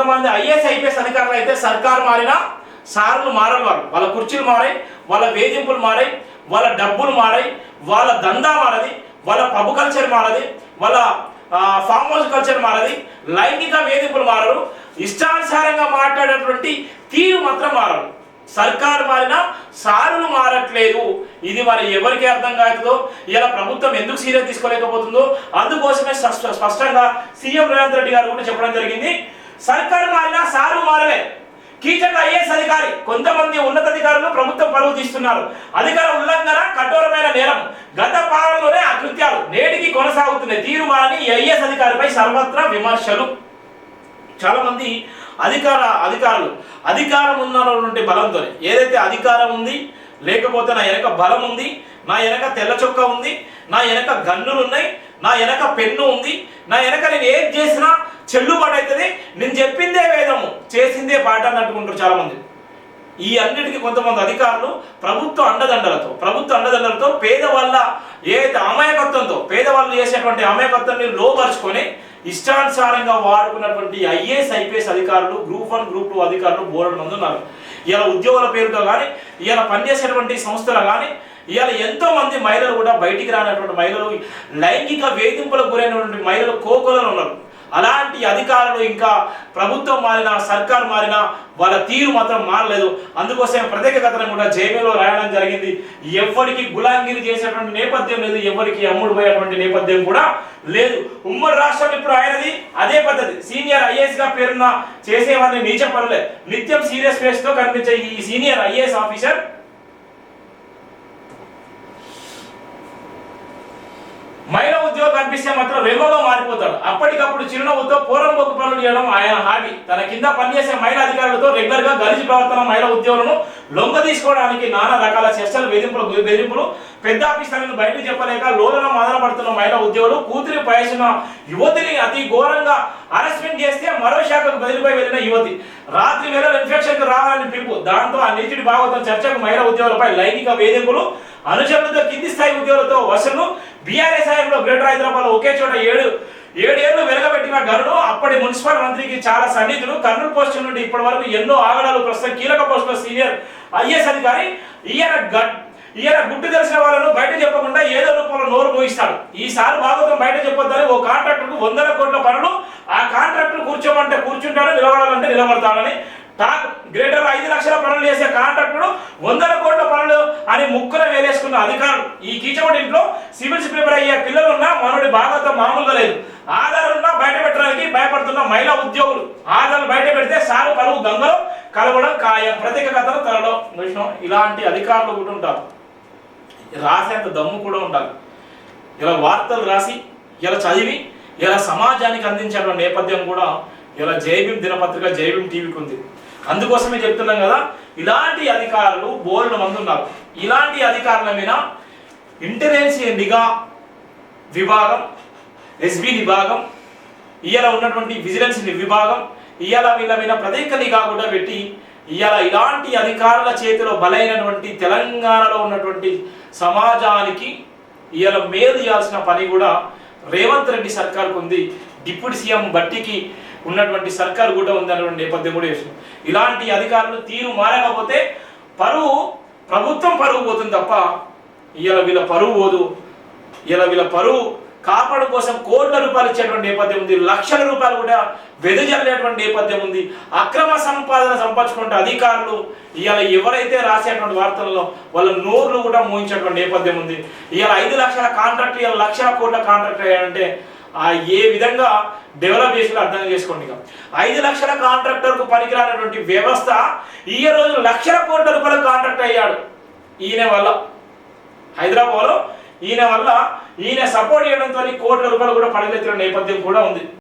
కొంతమంది IAS IPS అధికారులు అయితే సర్కారు మారినా సార్లు మారని వాళ్ళ కుర్చీలు మారాయి, వాళ్ళ వేధింపులు మారాయి, వాళ్ళ డబ్బులు మారాయి, వాళ్ళ దందా మారది, వాళ్ళ పబ్ కల్చర్ మారది, వాళ్ళ ఫామ్ హౌస్ కల్చర్ మారది, లైంగిక వేధింపులు మారరు, ఇష్టానుసారంగా మాట్లాడేటువంటి తీరు మాత్రం మారరు. సర్కారు మారినా సారులు మారట్లేదు. ఇది మరి ఎవరికి అర్థం కాదో, ఇలా ప్రభుత్వం ఎందుకు సీరియస్ తీసుకోలేకపోతుందో అందుకోసమే స్పష్టంగా సీఎం రేవంత్ రెడ్డి గారు కూడా చెప్పడం జరిగింది. సర్కారు మారినా సారు మారలే. కీచక ఐఏఎస్ అధికారి కొంతమంది ఉన్నతాధికారులు ప్రభుత్వం పరువు తీస్తున్నారు. అధికార ఉల్లంఘన కఠోరమైన నేరం. గత పాలనలోనే ఆ కృత్యాలు నేటికి కొనసాగుతున్నాయి. తీరు మారని ఐఏఎస్ అధికారిపై సర్వత్రా విమర్శలు. చాలా మంది అధికారులు అధికారం ఉన్నటువంటి బలంతో ఏదైతే అధికారం ఉంది, లేకపోతే నా వెనక బలం ఉంది, నా వెనక తెల్ల చొక్కా ఉంది, నా వెనక గన్నులు ఉన్నాయి, నా వెనక పెన్ను ఉంది, నా వెనక నేను ఏది చేసినా చెల్లుబాటు అవుతుంది, నేను చెప్పిందే వేదము చేసిందే పాట అన్నట్టుకుంటారు చాలా మంది. ఈ అన్నిటికీ కొంతమంది అధికారులు ప్రభుత్వ అండదండలతో పేదవాళ్ళ ఏదైతే అమాయకత్వంతో పేదవాళ్ళు చేసేటువంటి అమాయకత్వాన్ని లోపరుచుకొని ఇష్టానుసారంగా వాడుకున్నటువంటి ఐఏఎస్ ఐపీఎస్ అధికారులు, గ్రూప్ 1 గ్రూప్ 2 అధికారులు బోర్డు మంది ఉన్నారు. ఇలా ఉద్యోగుల పేరుతో కానీ, ఇలా పనిచేసేటువంటి సంస్థలు కానీ, ఇవాళ ఎంతో మంది మహిళలు కూడా బయటికి రానటువంటి మహిళలు, లైంగిక వేధింపులకు గురైనటువంటి మహిళలు కోకొలలో ఉన్నారు. అలాంటి అధికారులు ఇంకా ప్రభుత్వం మారినా సర్కారు మారినా వాళ్ళ తీరు మాత్రం మారలేదు. అందుకోసం ప్రత్యేక కథనం కూడా జైలులో రాయడం జరిగింది. ఎవరికి గులాంగిరి చేసేటువంటి నేపథ్యం లేదు, ఎవరికి అమ్ముడు పోయేటువంటి నేపథ్యం కూడా లేదు. ఉమ్మడి రాష్ట్రం ఇప్పుడు ఆయనది అదే పద్ధతి. సీనియర్ ఐఏఎస్ గా పేరున్న చేసేవాడిని నీచ పనులే నిత్యం సీరియస్ ఫేస్ తో కనిపించే ఈ సీనియర్ ఐఏఎస్ ఆఫీసర్ మహిళా ఉద్యోగం కనిపిస్తే మాత్రం రెమోగా మారిపోతాడు. అప్పటికప్పుడు చిరునవ్వుతో పోరంబొక్కు పనులు చేయడం ఆయన హాబీ. తన కింద పనిచేసే మహిళా అధికారులతో రెగ్యులర్ గా గలిజి ప్రవర్తన మహిళా ఉద్యోగులను లొంగ తీసుకోవడానికి నానా రకాల చర్చలు, బెదిరింపులు, పెద్ద ఆఫీసర్లను బయటకు చెప్పలేక లోలన మదన పడుతున్న మహిళా ఉద్యోగులు కూతురి పయసిన యువతిని అతి ఘోరంగా హరాస్మెంట్ చేస్తే మరో శాఖకు బదిలీపై వెళ్లిన యువతి. రాత్రి వేళ ఇన్ఫెక్షన్ కు రావాలని పిలుపు. దాంతో ఆ నీతిడి భాగవతం చర్చకు మహిళా ఉద్యోగులపై లైంగిక వేధింపులు, అనుచరులతో కింది స్థాయి ఉద్యోగులతో వసూలు. బీఆర్ఎస్ హయాంలో గ్రేటర్ హైదరాబాద్ లో ఒకే చోట ఏడేళ్లు వెలగబెట్టిన గనుడు అప్పటి మున్సిపల్ మంత్రికి చాలా సన్నిధులు. కర్నూలు పోస్టు నుండి ఇప్పటి వరకు ఎన్నో ఆగడాలు. ప్రస్తుతం కీలక పోస్టులో సీనియర్ ఐఏఎస్ అధికారి. ఈయన గుట్టు తెలిసిన వాళ్ళను బయట చెప్పకుండా ఏదో రూపంలో నోరు పోయిస్తాడు. ఈసారి భాగవతం బయట చెప్పొద్దని ఓ కాంట్రాక్టర్ 100 కోట్ల పనులు, ఆ కాంట్రాక్టర్ కూర్చోమంటే కూర్చుంటాడు, నిలబడాలంటే నిలబడతాడని టాక్. గ్రేటర్ 5 లక్షల పనులు చేసే కాంట్రాక్టుడు 100 కోట్ల పనులు అని ముక్కున వేలేసుకున్న అధికారులు. ఈ కీచమటి ఇంట్లో సివిల్స్ ప్రిపేర్ అయ్యే పిల్లలున్నా మనోడి భాగవతం మామూలుగా లేదు. ఆధారాలున్నా బయట పెట్టడానికి భయపడుతున్న మహిళా ఉద్యోగులు. ఆధారాలు బయట పెడితే సారు పరువు గంగలో కలవడం ఖాయం. ప్రత్యేక కథలు తరలో ఇలాంటి అధికారులు కూడా ఉంటారు. రాసేంత దమ్ము కూడా ఉండాలి. ఇలా వార్తలు రాసి, ఇలా చదివి, ఇలా సమాజానికి అందించేటువంటి నేపథ్యం కూడా ఇలా జైభీం దినపత్రిక, జైభీం టీవీకి ఉంది. అందుకోసమే చెప్తున్నాం కదా, ఇలాంటి అధికారులు బోల్డ్ మంది ఉన్నారు. ఇలాంటి అధికారుల మీద ఇంటెలిజెన్స్ నిఘా విభాగం, ఎస్బీ విభాగం, ఇవాళ ఉన్నటువంటి విజిలెన్స్ విభాగం, ఇవాళ వీళ్ళ మీద ప్రత్యేక నిఘా కూడా పెట్టి ఇవాళ ఇలాంటి అధికారుల చేతిలో బలైనటువంటి తెలంగాణలో ఉన్నటువంటి సమాజానికి ఇవాళ మేలు చేయాల్సిన పని కూడా రేవంత్ రెడ్డి సర్కార్కు ఉంది. డిప్యూటీ సీఎం బట్టికి ఉన్నటువంటి సర్కారు కూడా ఉంది అన్నటువంటి నేపథ్యం కూడా చేస్తుంది. ఇలాంటి అధికారులు తీరు మారకపోతే ప్రభుత్వం పరువు పోతుంది తప్ప ఇవాళ వీళ్ళ పరువు పోదు. ఇలా వీళ్ళ పరువు కాపాడు కోసం కోట్ల రూపాయలు ఇచ్చేటువంటి నేపథ్యం ఉంది, లక్షల రూపాయలు కూడా వెదజల్లేటువంటి నేపథ్యం ఉంది. అక్రమ సంపాదన సంపాదించుకుంటే అధికారులు ఇవాళ ఎవరైతే రాసేటువంటి వార్తలలో వాళ్ళ నోర్లు కూడా మోయించేటువంటి నేపథ్యం ఉంది. ఇవాళ 5 లక్షల కాంట్రాక్ట్, ఇవాళ లక్షల కోట్ల కాంట్రాక్ట్ అయ్యాడంటే ఏ విధంగా డెవలప్ చేసి అర్థం చేసుకోండి. 5 లక్షల కాంట్రాక్టర్కు పనికిరానటువంటి వ్యవస్థ ఈ రోజు లక్షల కోట్ల రూపాయల కాంట్రాక్ట్ అయ్యాడు. ఈయన వల్ల హైదరాబాద్లో ఈయన సపోర్ట్ చేయడంతో కోట్ల రూపాయలు కూడా పడగెత్తిన నేపథ్యం కూడా ఉంది.